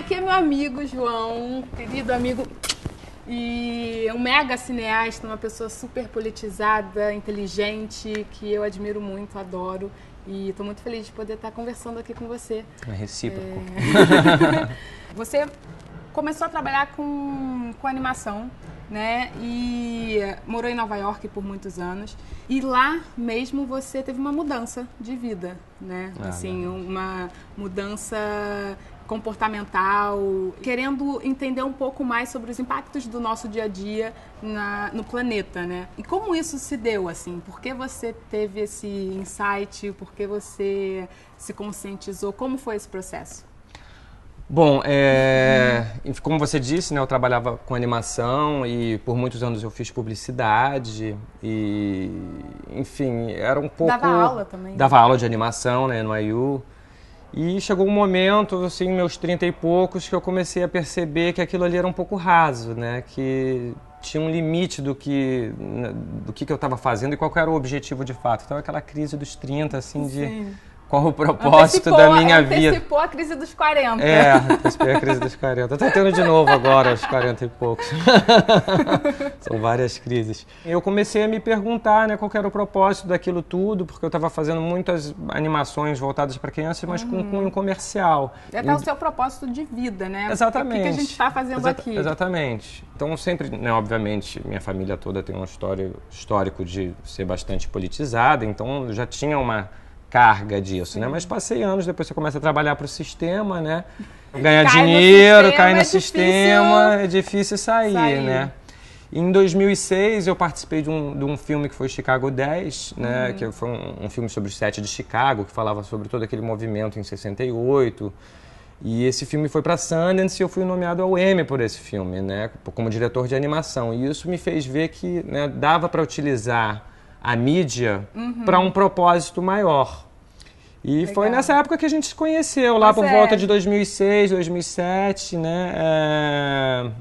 aqui é meu amigo João, querido amigo, e um mega cineasta, uma pessoa super politizada, inteligente, que eu admiro muito, adoro. E estou muito feliz de poder estar conversando aqui com você. É recíproco. Você começou a trabalhar com animação, né? E morou em Nova York por muitos anos. E lá mesmo você teve uma mudança de vida, né? Assim, uma mudança comportamental, querendo entender um pouco mais sobre os impactos do nosso dia a dia no planeta, né? E como isso se deu, assim? Por que você teve esse insight? Por que você se conscientizou? Como foi esse processo? Bom, como você disse, né, eu trabalhava com animação e por muitos anos eu fiz publicidade e, enfim, era um pouco... Dava aula também? Dava aula de animação, né, no IU. E chegou um momento, assim, meus 30 e poucos, que eu comecei a perceber que aquilo ali era um pouco raso, né, que tinha um limite do que eu estava fazendo e qual era o objetivo de fato. Então, aquela crise dos 30, assim, Sim. Qual o propósito da minha vida? Antecipou a crise dos 40. Antecipei a crise dos 40. Estou tendo de novo agora, aos 40 e poucos. São várias crises. Eu comecei a me perguntar, né, qual era o propósito daquilo tudo, porque eu estava fazendo muitas animações voltadas para crianças, mas com cunho comercial. É até o seu propósito de vida, né? Exatamente. O que a gente está fazendo aqui. Exatamente. Então, sempre, né, obviamente, minha família toda tem um histórico de ser bastante politizada, então eu já tinha uma carga disso, né? Mas passei anos, depois você começa a trabalhar para o sistema, né? Ganhar dinheiro, cair no sistema, é difícil sair, né? Em 2006 eu participei de um filme que foi Chicago 10, né? Que foi um filme sobre o 7 de Chicago, que falava sobre todo aquele movimento em 68. E esse filme foi para Sundance e eu fui nomeado ao Emmy por esse filme, né? Como diretor de animação. E isso me fez ver que, né, dava para utilizar a mídia para um propósito maior. E foi nessa época que a gente se conheceu, lá por volta de 2006, 2007, né?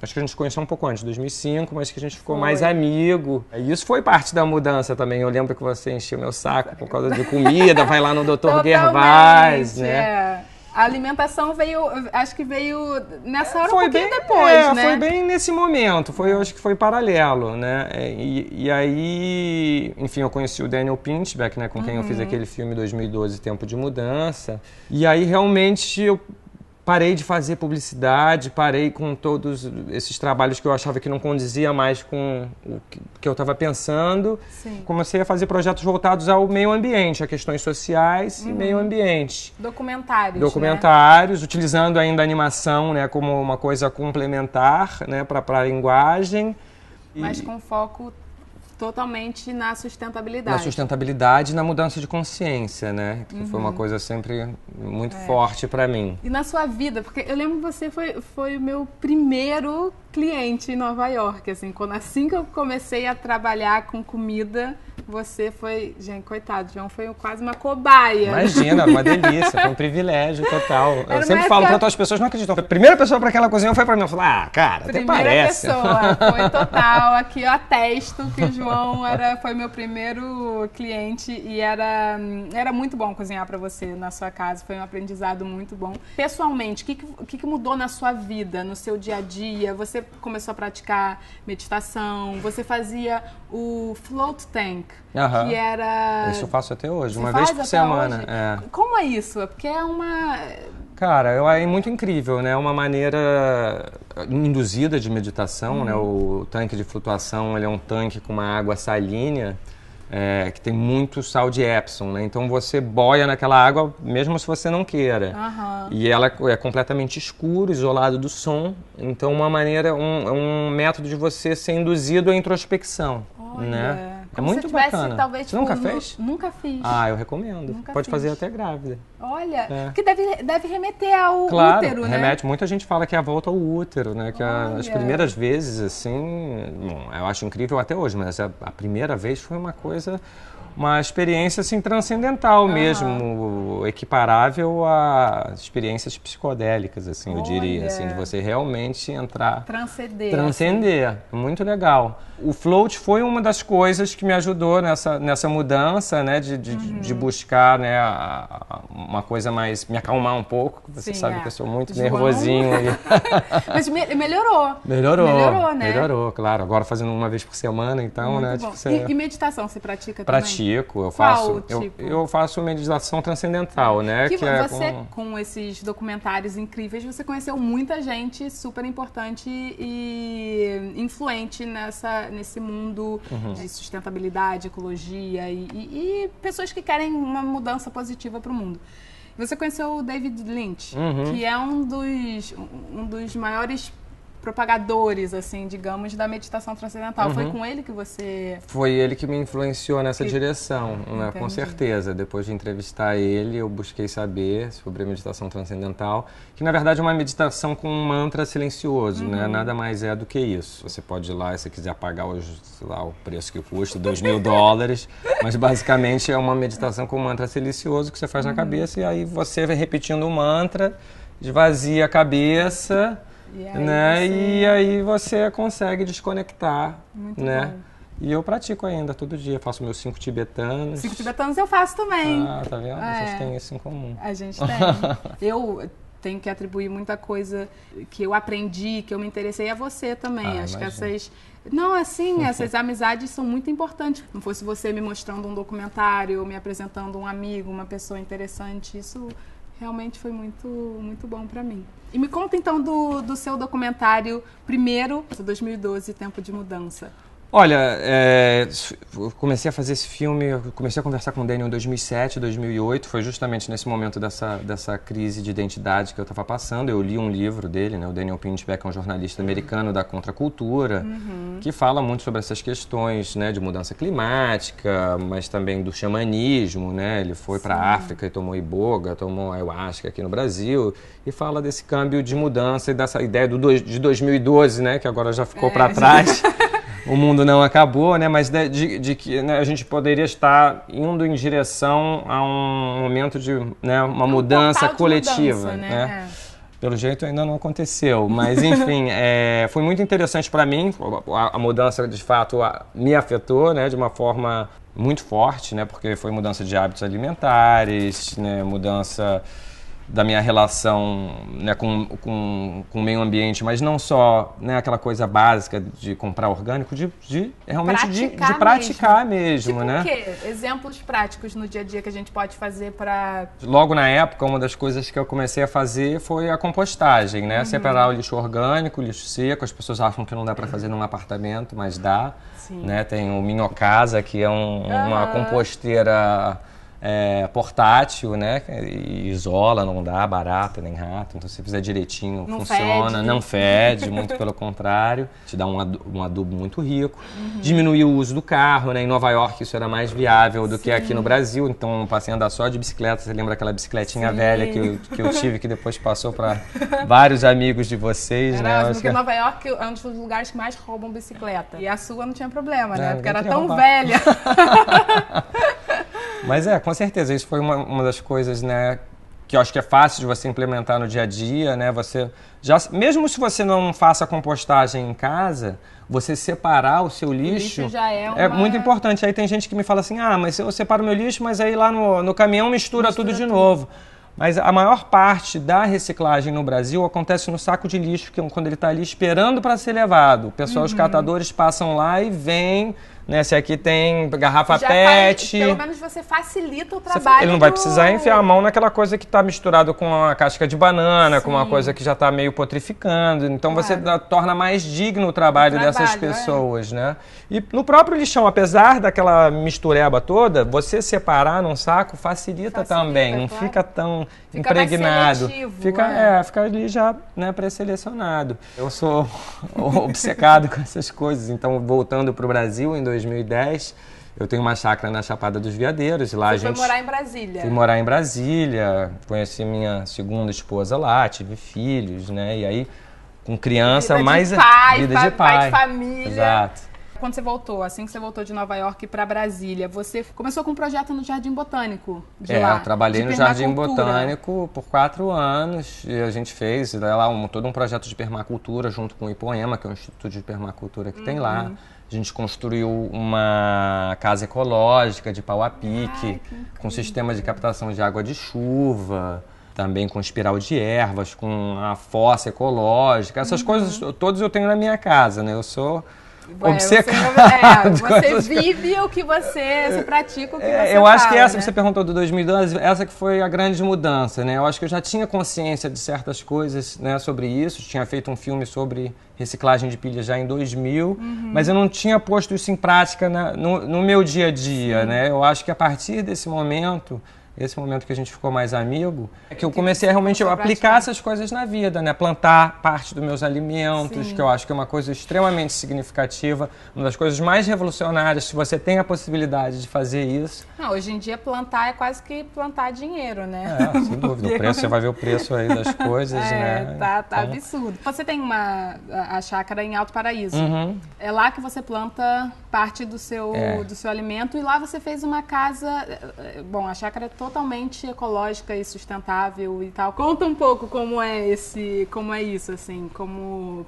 Acho que a gente se conheceu um pouco antes, 2005, mas que a gente ficou mais amigo. E isso foi parte da mudança também. Eu lembro que você encheu meu saco por causa de comida, vai lá no Dr. Gervais, né? A alimentação veio, acho que veio nessa hora, um pouquinho depois, né? Foi bem nesse momento, eu acho que foi paralelo, né? E aí, enfim, eu conheci o Daniel Pinchbeck, né, com quem eu fiz aquele filme 2012, Tempo de Mudança. E aí, realmente, eu parei de fazer publicidade, parei com todos esses trabalhos que eu achava que não condizia mais com o que eu estava pensando. Sim. Comecei a fazer projetos voltados ao meio ambiente, a questões sociais e meio ambiente. Documentários, né? Utilizando ainda a animação, né, como uma coisa complementar, né, para a linguagem. Mas com foco totalmente na sustentabilidade. Na sustentabilidade e na mudança de consciência, né? Que foi uma coisa sempre muito forte para mim. E na sua vida, porque eu lembro que você foi o meu primeiro cliente em Nova York, assim, assim que eu comecei a trabalhar com comida, você foi... Gente, coitado, João foi quase uma cobaia. Imagina, uma delícia, foi um privilégio total. Eu sempre falo para outras pessoas, não acreditam. A primeira pessoa para aquela cozinha foi para mim. Eu falei, cara, até parece. Primeira pessoa, foi total. Aqui eu atesto que o João foi meu primeiro cliente e era muito bom cozinhar para você na sua casa. Foi um aprendizado muito bom. Pessoalmente, o que mudou na sua vida, no seu dia a dia? Você começou a praticar meditação, você fazia o float tank, que era... Isso eu faço até hoje, uma vez por semana. Como é isso? Porque é uma... Cara, é muito incrível, né? É uma maneira induzida de meditação, né? O tanque de flutuação, ele é um tanque com uma água salínea, que tem muito sal de Epsom, né? Então você boia naquela água mesmo se você não queira. E ela é completamente escuro, isolado do som. Então um método de você ser induzido à introspecção. Olha, né? É como muito se tivesse, bacana. Talvez, você nunca fez? Nunca fiz. Eu recomendo. Pode fazer até grávida. Olha, porque deve remeter ao útero, né? Remete. Muita gente fala que é a volta ao útero, né? Que as primeiras vezes, assim, bom, eu acho incrível até hoje, mas a primeira vez foi uma experiência, assim, transcendental mesmo. equiparável a experiências psicodélicas, assim, eu diria, assim, de você realmente entrar... Transcender. Muito legal. O float foi uma das coisas que me ajudou nessa mudança, né, de buscar, né, uma coisa mais... me acalmar um pouco, você sabe que eu sou muito nervosinho. Mas melhorou. Melhorou, né? Melhorou, claro. Agora fazendo uma vez por semana, então, muito né? Tipo, você... E meditação, você pratica também? Pratico, eu Qual faço. tipo? Eu faço meditação transcendental, né? Que você, com esses documentários incríveis, você conheceu muita gente super importante e influente nesse mundo de sustentabilidade, ecologia e pessoas que querem uma mudança positiva para o mundo. Você conheceu o David Lynch, que é um dos maiores propagadores, assim, digamos, da meditação transcendental. Foi com ele que você... Foi ele que me influenciou nessa direção, né? Com certeza. Depois de entrevistar ele, eu busquei saber sobre a meditação transcendental, que na verdade é uma meditação com um mantra silencioso, né? Nada mais é do que isso. Você pode ir lá, se quiser pagar o preço que custa, $2.000, mas basicamente é uma meditação com um mantra silencioso que você faz na cabeça e aí você vai repetindo o mantra, esvazia a cabeça... E aí você consegue desconectar, muito né? Bom. E eu pratico ainda todo dia, faço meus 5 tibetanos. 5 tibetanos eu faço também. Ah, tá vendo? A gente tem isso em comum. A gente tem. Eu tenho que atribuir muita coisa que eu aprendi, que eu me interessei a você também. Acho imagina. que essas amizades são muito importantes. Não fosse você me mostrando um documentário, me apresentando um amigo, uma pessoa interessante, isso realmente foi muito, muito bom para mim. E me conta então do seu documentário primeiro, 2012, Tempo de Mudança. Olha, eu comecei a fazer esse filme, eu comecei a conversar com o Daniel em 2007, 2008, foi justamente nesse momento dessa crise de identidade que eu estava passando. Eu li um livro dele, né? O Daniel Pinchbeck é um jornalista americano da contracultura, que fala muito sobre essas questões, né, de mudança climática, mas também do xamanismo, né? Ele foi para a África e tomou iboga, tomou ayahuasca aqui no Brasil, e fala desse câmbio de mudança e dessa ideia de 2012, né, que agora já ficou para trás. O mundo não acabou, né? Mas de que, né, a gente poderia estar indo em direção a um momento de, né, uma mudança coletiva, né? Pelo jeito ainda não aconteceu, mas enfim, foi muito interessante para mim. A mudança de fato me afetou, né, de uma forma muito forte, né? Porque foi mudança de hábitos alimentares, né, mudança da minha relação, né, com o meio ambiente, mas não só, né, aquela coisa básica de comprar orgânico, realmente de praticar mesmo, tipo, né? O quê? Exemplos práticos no dia a dia que a gente pode fazer para... Logo na época, uma das coisas que eu comecei a fazer foi a compostagem, né? Separar o lixo orgânico, o lixo seco. As pessoas acham que não dá para fazer num apartamento, mas dá. Né? Tem o Minhocasa, que é uma composteira... portátil, né? E isola, não dá barata nem rato. Então, se fizer direitinho, não funciona. Fede. Não fede, muito pelo contrário. Te dá um adubo muito rico. Diminuir o uso do carro, né? Em Nova York isso era mais viável do que aqui no Brasil. Então, eu passei a andar só de bicicleta. Você lembra aquela bicicletinha velha que eu tive, que depois passou para vários amigos de vocês, né? Porque Nova York é um dos lugares que mais roubam bicicleta. E a sua não tinha problema, né? Porque era tão roubar. velha. Mas com certeza, isso foi uma das coisas, né, que eu acho que é fácil de você implementar no dia a dia, né? Você mesmo se você não faça compostagem em casa, você separar o seu lixo, lixo já é muito importante. Aí tem gente que me fala assim, mas eu separo meu lixo, mas aí lá no caminhão mistura tudo de novo. Mas a maior parte da reciclagem no Brasil acontece no saco de lixo, que quando ele está ali esperando para ser levado. O pessoal, os catadores passam lá e vêm, né? Se aqui tem garrafa PET... Pelo menos você facilita o trabalho. Ele não vai precisar enfiar a mão naquela coisa que está misturado com a casca de banana, com uma coisa que já está meio potrificando. Então você torna mais digno o trabalho dessas pessoas, né? E no próprio lixão, apesar daquela mistureba toda, você separar num saco facilita também. Não fica tão impregnado. Fica ali já, né, pré-selecionado. Eu sou obcecado com essas coisas. Então, voltando para o Brasil, em 2010, eu tenho uma chácara na Chapada dos Veadeiros. Lá Você foi morar em Brasília? Fui morar em Brasília, conheci minha segunda esposa lá, tive filhos, né? E aí, com criança, vida de pai, família. Exato. Quando você voltou, assim que você voltou de Nova York para Brasília, você começou com um projeto no Jardim Botânico de lá? Eu trabalhei no Jardim Botânico por 4 anos e a gente fez lá todo um projeto de permacultura junto com o Ipoema, que é um instituto de permacultura que tem lá. A gente construiu uma casa ecológica de pau a pique, com sistema de captação de água de chuva, também com espiral de ervas, com a fossa ecológica. Essas coisas todas eu tenho na minha casa, né? Eu sou obcecado. Você vive o que você pratica, o que você eu acho que essa, né? Você perguntou do 2012, essa que foi a grande mudança, né? Eu acho que eu já tinha consciência de certas coisas, né, sobre isso. Tinha feito um filme sobre reciclagem de pilhas já em 2000, mas eu não tinha posto isso em prática no meu dia a dia, né? Eu acho que a partir desse momento, esse momento que a gente ficou mais amigo, é que eu comecei a realmente aplicar essas coisas na vida, né? Plantar parte dos meus alimentos, que eu acho que é uma coisa extremamente significativa, uma das coisas mais revolucionárias, se você tem a possibilidade de fazer isso. Não, hoje em dia plantar é quase que plantar dinheiro, né? Sem dúvida. O preço, você vai ver o preço aí das coisas, né? Tá absurdo. Você tem a chácara em Alto Paraíso. É lá que você planta parte do seu alimento e lá você fez uma casa... Bom, a chácara é totalmente ecológica e sustentável e tal. Conta um pouco como é isso, assim,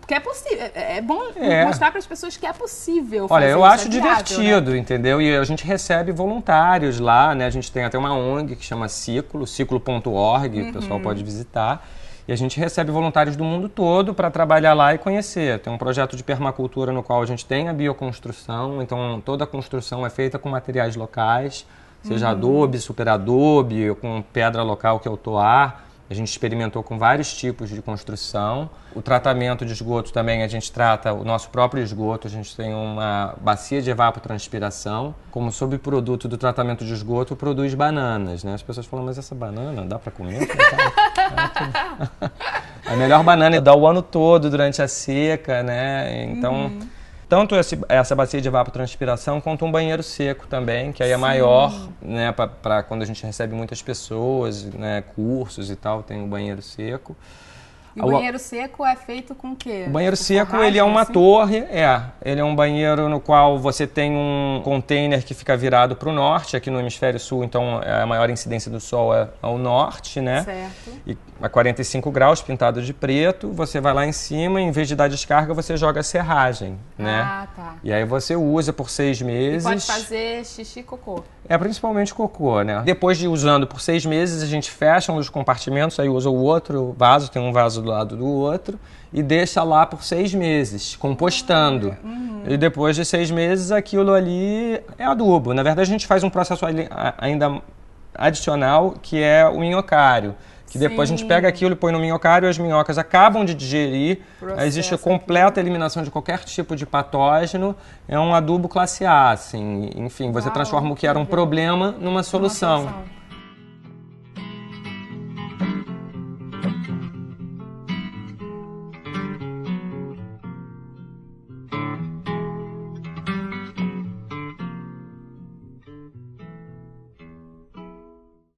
porque é possível, é bom mostrar para as pessoas que é possível fazer. Olha, eu acho divertido, né? Entendeu? E a gente recebe voluntários lá, né? A gente tem até uma ONG que chama ciclo.org, o pessoal pode visitar. E a gente recebe voluntários do mundo todo para trabalhar lá e conhecer. Tem um projeto de permacultura no qual a gente tem a bioconstrução, então toda a construção é feita com materiais locais, seja adobe, super adobe, com pedra local que é o toar. A gente experimentou com vários tipos de construção. O tratamento de esgoto também, a gente trata o nosso próprio esgoto. A gente tem uma bacia de evapotranspiração. Como subproduto do tratamento de esgoto, produz bananas, né? As pessoas falam, mas essa banana dá para comer? A melhor banana é dar o ano todo durante a seca, né? Então... Tanto essa bacia de evapotranspiração quanto um banheiro seco também, que aí é maior, né, para quando a gente recebe muitas pessoas, né, cursos e tal, tem um banheiro seco. E o banheiro seco é feito com o quê? O banheiro seco, ele é uma torre, ele é um banheiro no qual você tem um container que fica virado para o norte, aqui no hemisfério sul, então a maior incidência do sol é ao norte, né? Certo. E a 45 graus, pintado de preto, você vai lá em cima, em vez de dar descarga, você joga serragem, né? Ah, tá. E aí você usa por 6 meses. E pode fazer xixi e cocô. Principalmente cocô, né? Depois de usando por 6 meses, a gente fecha um dos compartimentos, aí usa o outro vaso, tem um vaso do lado do outro, e deixa lá por 6 meses, compostando. E depois de 6 meses, aquilo ali é adubo. Na verdade, a gente faz um processo ainda adicional, que é o minhocário. Que depois a gente pega aquilo e põe no minhocário, as minhocas acabam de digerir, existe a completa eliminação de qualquer tipo de patógeno, é um adubo classe A, assim. Enfim, você transforma o que era um problema numa solução.